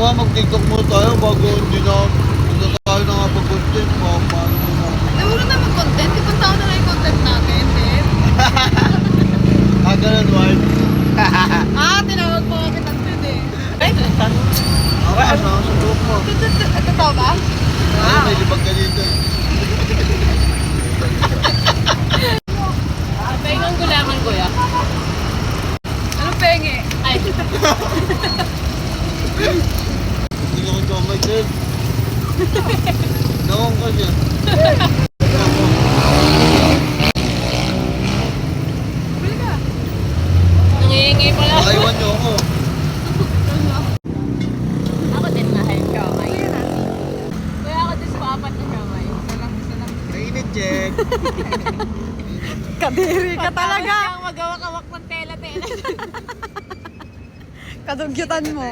nga, mag-tiktok mo tayo bago hindi tayo nakapag-content. Paano mo na? Huwag na mag-content. Ibang tao na lang yung content natin, din. Ganun, Ward. Tinawag po kami tatlo eh. Ay, Ako, asama sa buhok mo. ito tao ba? Ay, may libag ka dito eh. Pengang gulaman, kuya. Anong penge? Ay, Hindi ko kamay din. Nawang ka siya. Bili ka. nangihingi pala. Nakaiwan niyo ako. Ako din mahal kamay. Kuya, ako din sa apat na kamay. Isa lang. Mainit, check. Kadiri ka talaga. Magawak-awak ng tela-tela. Kadugyutan mo.